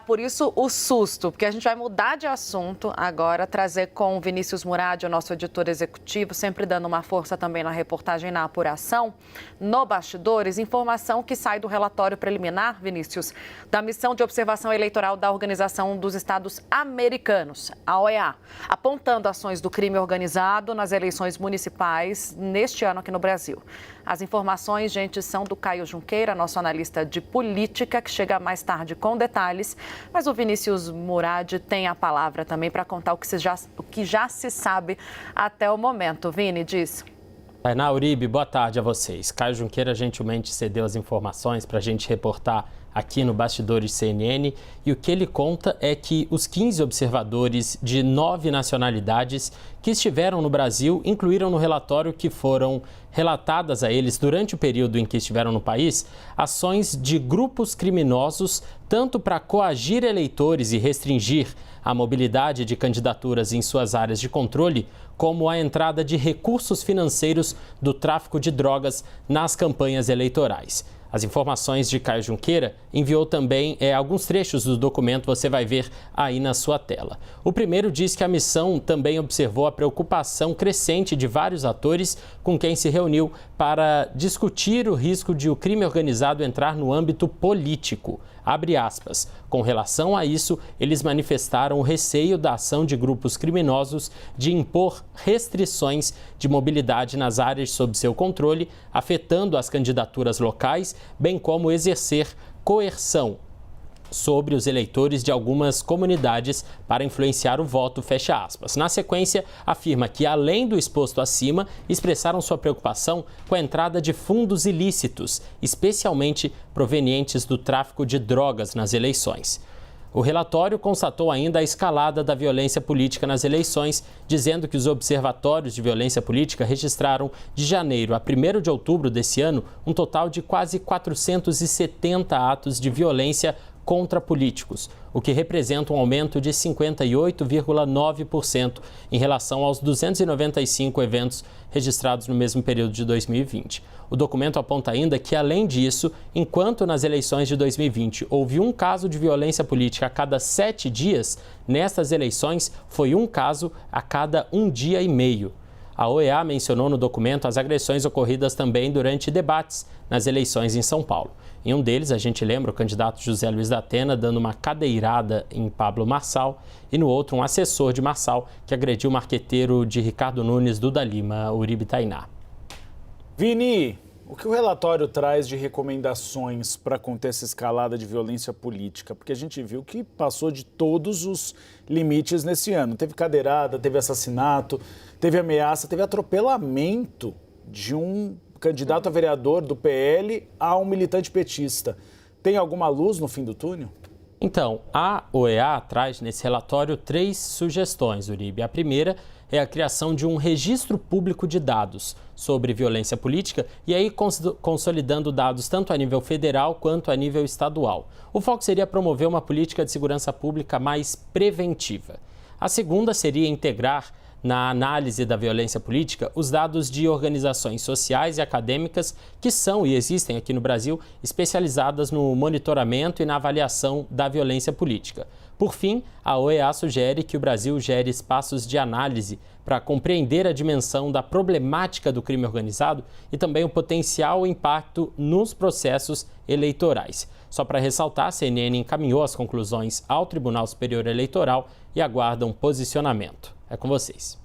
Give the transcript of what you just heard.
Por isso, o susto, porque a gente vai mudar de assunto agora, trazer com o Vinícius Murad, o nosso editor executivo, sempre dando uma força também na reportagem, na apuração, no Bastidores, informação que sai do relatório preliminar, Vinícius, da Missão de Observação Eleitoral da Organização dos Estados Americanos, a OEA, apontando ações do crime organizado nas eleições municipais neste ano aqui no Brasil. As informações, gente, são do Caio Junqueira, nosso analista de política, que chega mais tarde com detalhes. Mas o Vinícius Murad tem a palavra também para contar o que já se sabe até o momento. Vini, diz. Tainá, Uribe, boa tarde a vocês. Caio Junqueira gentilmente cedeu as informações para a gente reportar aqui no Bastidores CNN, e o que ele conta é que os 15 observadores de 9 nacionalidades que estiveram no Brasil incluíram no relatório que foram relatadas a eles durante o período em que estiveram no país ações de grupos criminosos, tanto para coagir eleitores e restringir a mobilidade de candidaturas em suas áreas de controle, como a entrada de recursos financeiros do tráfico de drogas nas campanhas eleitorais. As informações de Caio Junqueira enviou também alguns trechos do documento, você vai ver aí na sua tela. O primeiro diz que a missão também observou a preocupação crescente de vários atores com quem se reuniu para discutir o risco de o crime organizado entrar no âmbito político. Abre aspas. Com relação a isso, eles manifestaram o receio da ação de grupos criminosos de impor restrições de mobilidade nas áreas sob seu controle, afetando as candidaturas locais, bem como exercer coerção sobre os eleitores de algumas comunidades para influenciar o voto, fecha aspas. Na sequência, afirma que, além do exposto acima, expressaram sua preocupação com a entrada de fundos ilícitos, especialmente provenientes do tráfico de drogas nas eleições. O relatório constatou ainda a escalada da violência política nas eleições, dizendo que os observatórios de violência política registraram de janeiro a 1º de outubro desse ano um total de quase 470 atos de violência contra políticos, o que representa um aumento de 58,9% em relação aos 295 eventos registrados no mesmo período de 2020. O documento aponta ainda que, além disso, enquanto nas eleições de 2020 houve um caso de violência política a cada 7 dias, nestas eleições foi um caso a cada 1 dia e meio. A OEA mencionou no documento as agressões ocorridas também durante debates nas eleições em São Paulo. Em um deles, a gente lembra o candidato José Luiz da Atena dando uma cadeirada em Pablo Marçal, e no outro, um assessor de Marçal que agrediu o marqueteiro de Ricardo Nunes, Duda Lima, Uribe Tainá. Vini, o que o relatório traz de recomendações para conter essa escalada de violência política? Porque a gente viu que passou de todos os limites nesse ano. Teve cadeirada, teve assassinato, teve ameaça, teve atropelamento de um candidato a vereador do PL a um militante petista. Tem alguma luz no fim do túnel? Então, a OEA traz nesse relatório 3 sugestões, Uribe. A primeira é a criação de um registro público de dados sobre violência política e aí consolidando dados tanto a nível federal quanto a nível estadual. O foco seria promover uma política de segurança pública mais preventiva. A segunda seria integrar na análise da violência política os dados de organizações sociais e acadêmicas que são e existem aqui no Brasil especializadas no monitoramento e na avaliação da violência política. Por fim, a OEA sugere que o Brasil gere espaços de análise para compreender a dimensão da problemática do crime organizado e também o potencial impacto nos processos eleitorais. Só para ressaltar, a CNN encaminhou as conclusões ao Tribunal Superior Eleitoral e aguarda um posicionamento. É com vocês.